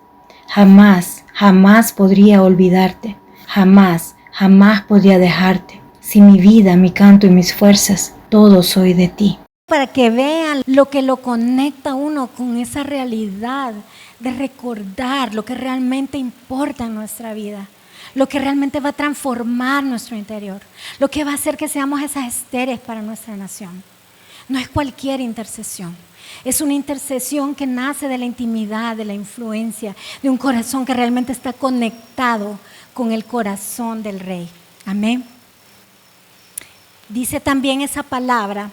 Jamás, jamás podría olvidarte. Jamás, jamás podría dejarte. Si mi vida, mi canto y mis fuerzas, todo soy de ti. Para que vean lo que lo conecta a uno con esa realidad de recordar lo que realmente importa en nuestra vida, lo que realmente va a transformar nuestro interior, lo que va a hacer que seamos esas Esteres para nuestra nación. No es cualquier intercesión, es una intercesión que nace de la intimidad, de la influencia, de un corazón que realmente está conectado con el corazón del Rey. Amén. Dice también esa palabra.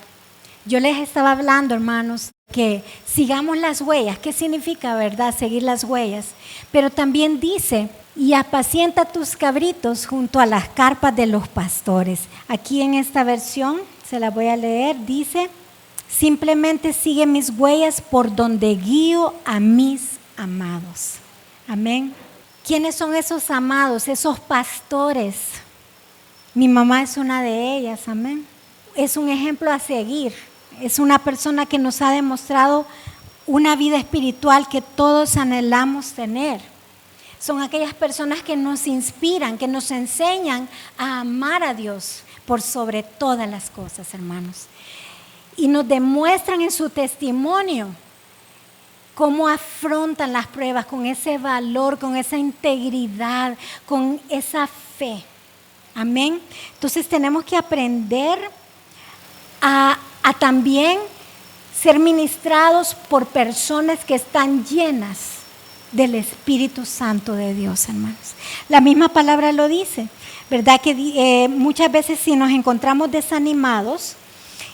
Yo les estaba hablando, hermanos, que sigamos las huellas. ¿Qué significa, verdad? Seguir las huellas. Pero también dice, y apacienta tus cabritos junto a las carpas de los pastores. Aquí en esta versión, se la voy a leer, dice, simplemente sigue mis huellas por donde guío a mis amados. Amén. ¿Quiénes son esos amados, esos pastores? Mi mamá es una de ellas, amén. Es un ejemplo a seguir. Es una persona que nos ha demostrado una vida espiritual que todos anhelamos tener. Son aquellas personas que nos inspiran, que nos enseñan a amar a Dios por sobre todas las cosas, hermanos. Y nos demuestran en su testimonio cómo afrontan las pruebas con ese valor, con esa integridad, con esa fe. Amén. Entonces tenemos que aprender a también ser ministrados por personas que están llenas del Espíritu Santo de Dios, hermanos. La misma palabra lo dice, ¿verdad? Que muchas veces si nos encontramos desanimados,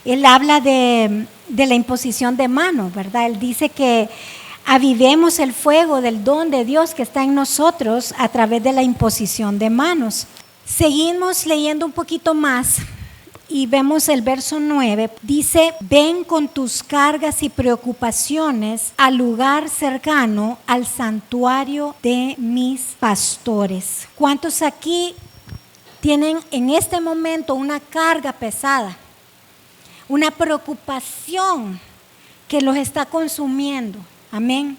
Él habla de la imposición de manos, ¿verdad? Él dice que avivemos el fuego del don de Dios que está en nosotros a través de la imposición de manos. Seguimos leyendo un poquito más. Y vemos el verso 9, dice, ven con tus cargas y preocupaciones al lugar cercano, al santuario de mis pastores. ¿Cuántos aquí tienen en este momento una carga pesada? Una preocupación que los está consumiendo. Amén.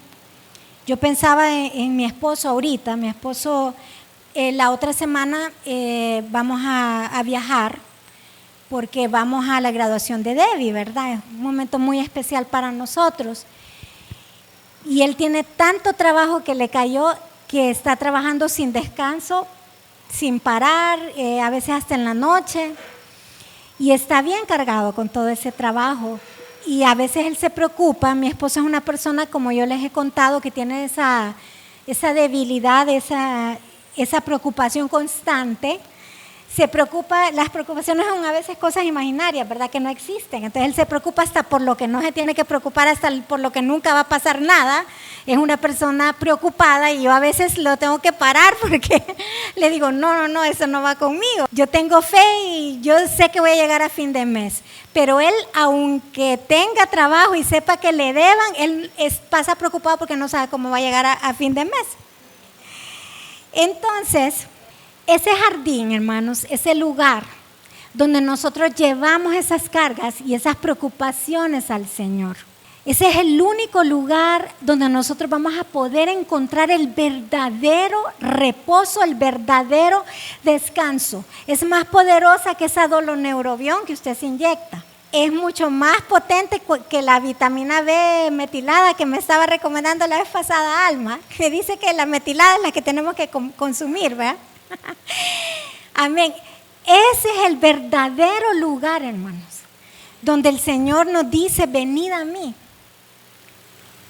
Yo pensaba en mi esposo ahorita, mi esposo la otra semana vamos a viajar, porque vamos a la graduación de Debbie, ¿verdad? Es un momento muy especial para nosotros. Y él tiene tanto trabajo que le cayó, que está trabajando sin descanso, sin parar, a veces hasta en la noche. Y está bien cargado con todo ese trabajo. Y a veces él se preocupa. Mi esposa es una persona, como yo les he contado, que tiene esa debilidad, esa preocupación constante. Se preocupa, las preocupaciones son a veces cosas imaginarias, ¿verdad? Que no existen. Entonces él se preocupa hasta por lo que no se tiene que preocupar, hasta por lo que nunca va a pasar nada. Es una persona preocupada y yo a veces lo tengo que parar porque le digo, no, eso no va conmigo. Yo tengo fe y yo sé que voy a llegar a fin de mes. Pero él, aunque tenga trabajo y sepa que le deban, él pasa preocupado porque no sabe cómo va a llegar a fin de mes. Entonces, ese jardín, hermanos, ese lugar donde nosotros llevamos esas cargas y esas preocupaciones al Señor. Ese es el único lugar donde nosotros vamos a poder encontrar el verdadero reposo, el verdadero descanso. Es más poderosa que esa doloneurobión que usted se inyecta. Es mucho más potente que la vitamina B metilada que me estaba recomendando la vez pasada Alma, que dice que la metilada es la que tenemos que consumir, ¿verdad? Amén. Ese es el verdadero lugar, hermanos, donde el Señor nos dice: venid a mí,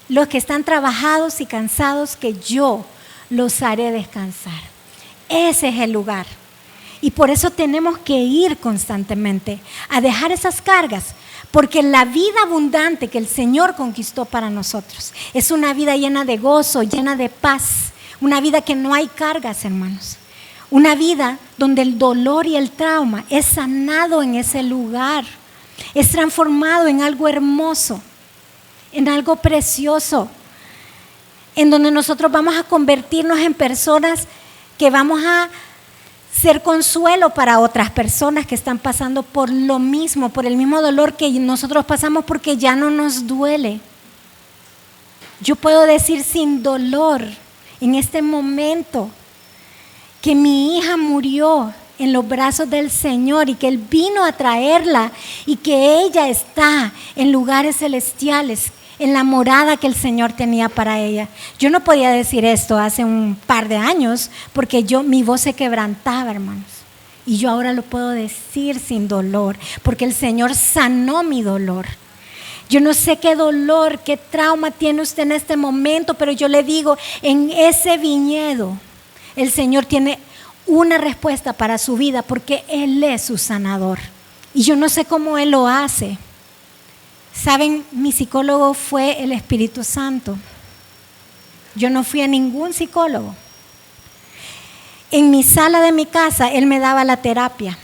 los que están trabajados y cansados, que yo los haré descansar. Ese es el lugar. Y por eso tenemos que ir constantemente a dejar esas cargas, porque la vida abundante que el Señor conquistó para nosotros es una vida llena de gozo, llena de paz, una vida que no hay cargas, hermanos. Una vida donde el dolor y el trauma es sanado en ese lugar, es transformado en algo hermoso, en algo precioso, en donde nosotros vamos a convertirnos en personas que vamos a ser consuelo para otras personas que están pasando por lo mismo, por el mismo dolor que nosotros pasamos, porque ya no nos duele. Yo puedo decir sin dolor en este momento que mi hija murió en los brazos del Señor y que Él vino a traerla y que ella está en lugares celestiales, en la morada que el Señor tenía para ella. Yo no podía decir esto hace un par de años porque mi voz se quebrantaba, hermanos. Y yo ahora lo puedo decir sin dolor porque el Señor sanó mi dolor. Yo no sé qué dolor, qué trauma tiene usted en este momento, pero yo le digo, en ese viñedo el Señor tiene una respuesta para su vida porque Él es su sanador. Y yo no sé cómo Él lo hace. Saben, mi psicólogo fue el Espíritu Santo. Yo no fui a ningún psicólogo. En mi sala de mi casa, Él me daba la terapia.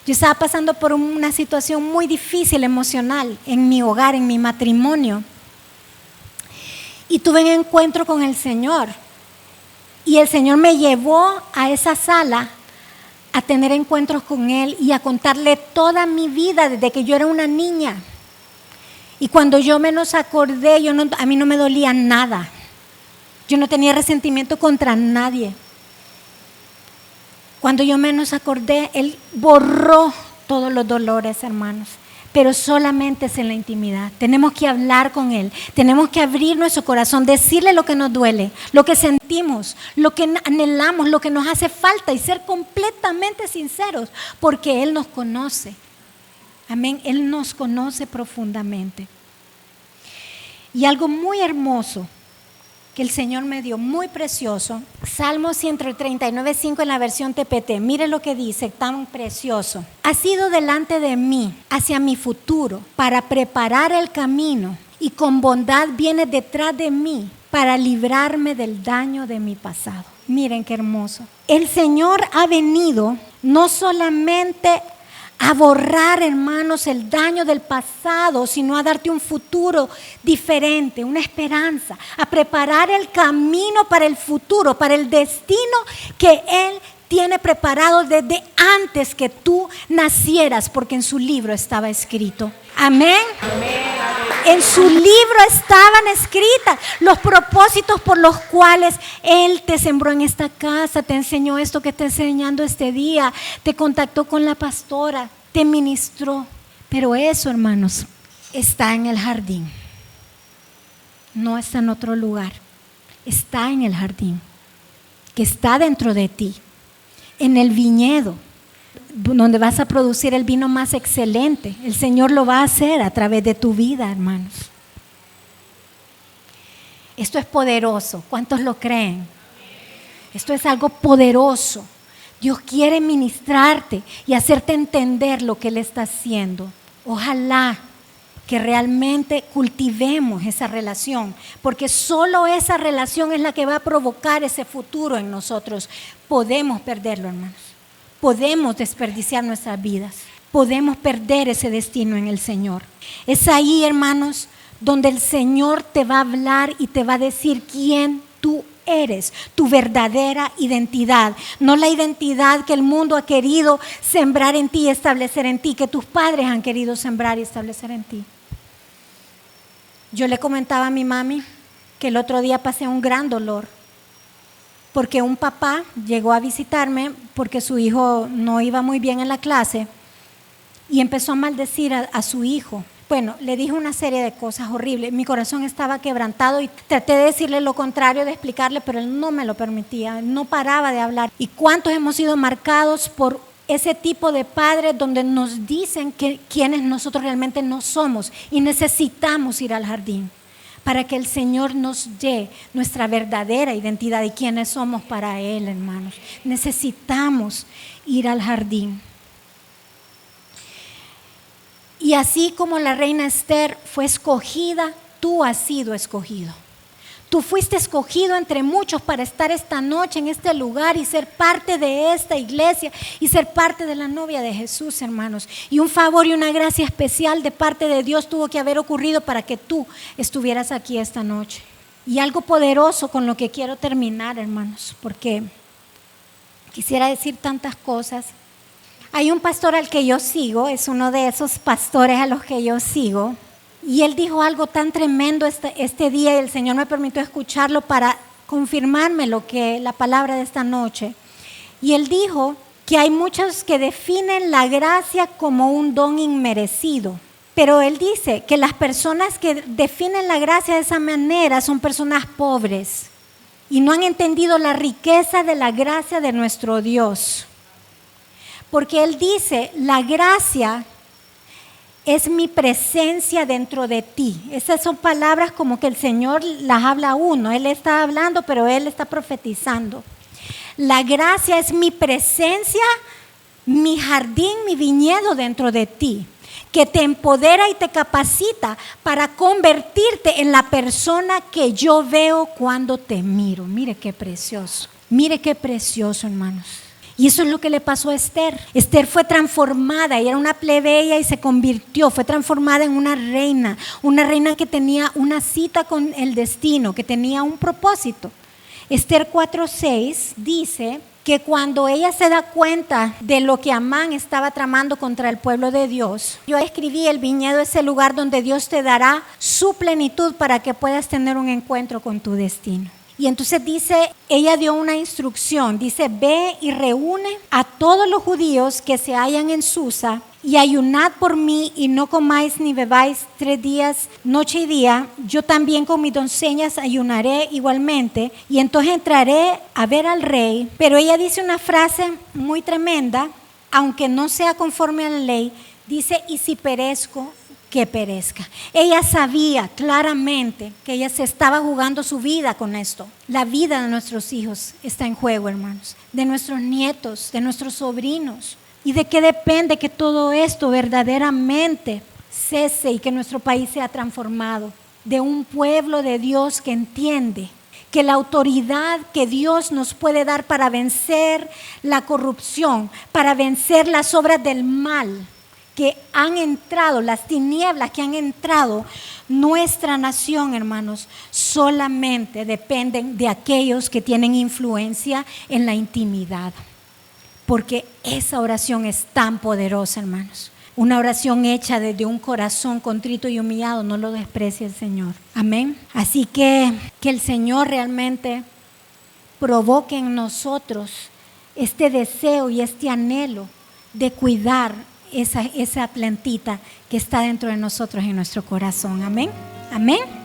Yo estaba pasando por una situación muy difícil emocional en mi hogar, en mi matrimonio. Y tuve un encuentro con el Señor. Y el Señor me llevó a esa sala a tener encuentros con Él y a contarle toda mi vida desde que yo era una niña. Y cuando yo menos acordé, a mí no me dolía nada. Yo no tenía resentimiento contra nadie. Cuando yo menos acordé, Él borró todos los dolores, hermanos. Pero solamente es en la intimidad. Tenemos que hablar con Él. Tenemos que abrir nuestro corazón, decirle lo que nos duele, lo que sentimos, lo que anhelamos, lo que nos hace falta y ser completamente sinceros, porque Él nos conoce. Amén. Él nos conoce profundamente. Y algo muy hermoso que el Señor me dio, muy precioso, Salmo 139:5 en la versión TPT. Mire lo que dice, tan precioso. Has ido delante de mí hacia mi futuro para preparar el camino, y con bondad vienes detrás de mí para librarme del daño de mi pasado. Miren qué hermoso. El Señor ha venido no solamente a borrar, hermanos, el daño del pasado, sino a darte un futuro diferente, una esperanza, a preparar el camino para el futuro, para el destino que Él tiene preparado desde antes que tú nacieras, porque en su libro estaba escrito. Amén. Amén. En su libro estaban escritas los propósitos por los cuales Él te sembró en esta casa, te enseñó esto que está enseñando este día, te contactó con la pastora, te ministró. Pero eso, hermanos, está en el jardín. No está en otro lugar. Está en el jardín, que está dentro de ti, en el viñedo, donde vas a producir el vino más excelente. El Señor lo va a hacer a través de tu vida, hermanos. Esto es poderoso. ¿Cuántos lo creen? Esto es algo poderoso. Dios quiere ministrarte y hacerte entender lo que Él está haciendo. Ojalá que realmente cultivemos esa relación, porque solo esa relación es la que va a provocar ese futuro en nosotros. Podemos perderlo, hermanos. Podemos desperdiciar nuestras vidas. Podemos perder ese destino en el Señor. Es ahí, hermanos, donde el Señor te va a hablar y te va a decir quién tú eres, tu verdadera identidad, no la identidad que el mundo ha querido sembrar en ti y establecer en ti, que tus padres han querido sembrar y establecer en ti. Yo le comentaba a mi mami que el otro día pasé un gran dolor, porque un papá llegó a visitarme porque su hijo no iba muy bien en la clase y empezó a maldecir a su hijo. Bueno, le dije una serie de cosas horribles. Mi corazón estaba quebrantado y traté de decirle lo contrario, de explicarle, pero él no me lo permitía, él no paraba de hablar. ¿Y cuántos hemos sido marcados por ese tipo de padres donde nos dicen quiénes nosotros realmente no somos y necesitamos ir al jardín para que el Señor nos dé nuestra verdadera identidad y quiénes somos para Él, hermanos? Necesitamos ir al jardín. Y así como la reina Esther fue escogida, tú has sido escogido. Tú fuiste escogido entre muchos para estar esta noche en este lugar y ser parte de esta iglesia y ser parte de la novia de Jesús, hermanos. Y un favor y una gracia especial de parte de Dios tuvo que haber ocurrido para que tú estuvieras aquí esta noche. Y algo poderoso con lo que quiero terminar, hermanos, porque quisiera decir tantas cosas. Hay un pastor al que yo sigo, es uno de esos pastores a los que yo sigo. Y él dijo algo tan tremendo este día y el Señor me permitió escucharlo para confirmarme lo que la palabra de esta noche. Y él dijo que hay muchos que definen la gracia como un don inmerecido. Pero él dice que las personas que definen la gracia de esa manera son personas pobres y no han entendido la riqueza de la gracia de nuestro Dios. Porque él dice, la gracia es mi presencia dentro de ti. Esas son palabras como que el Señor las habla a uno. Él está hablando, pero Él está profetizando. La gracia es mi presencia, mi jardín, mi viñedo dentro de ti, que te empodera y te capacita para convertirte en la persona que yo veo cuando te miro. Mire qué precioso, hermanos. Y eso es lo que le pasó a Esther. Esther fue transformada, ella era una plebeya y se convirtió, fue transformada en una reina que tenía una cita con el destino, que tenía un propósito. Esther 4:6 dice que cuando ella se da cuenta de lo que Amán estaba tramando contra el pueblo de Dios, yo escribí, el viñedo es el lugar donde Dios te dará su plenitud para que puedas tener un encuentro con tu destino. Y entonces dice, ella dio una instrucción, dice, ve y reúne a todos los judíos que se hallan en Susa y ayunad por mí y no comáis ni bebáis 3 días, noche y día. Yo también con mis doncellas ayunaré igualmente y entonces entraré a ver al rey. Pero ella dice una frase muy tremenda, aunque no sea conforme a la ley, dice, y si perezco, que perezca. Ella sabía claramente que ella se estaba jugando su vida con esto. La vida de nuestros hijos está en juego, hermanos, de nuestros nietos, de nuestros sobrinos. ¿Y de qué depende que todo esto verdaderamente cese y que nuestro país sea transformado? De un pueblo de Dios que entiende que la autoridad que Dios nos puede dar para vencer la corrupción, para vencer las obras del mal que han entrado, las tinieblas que han entrado, nuestra nación, hermanos, solamente dependen de aquellos que tienen influencia en la intimidad. Porque esa oración es tan poderosa, hermanos. Una oración hecha desde un corazón contrito y humillado, no lo desprecia el Señor. Amén. Así que el Señor realmente provoque en nosotros este deseo y este anhelo de cuidar esa plantita que está dentro de nosotros en nuestro corazón. Amén. Amén.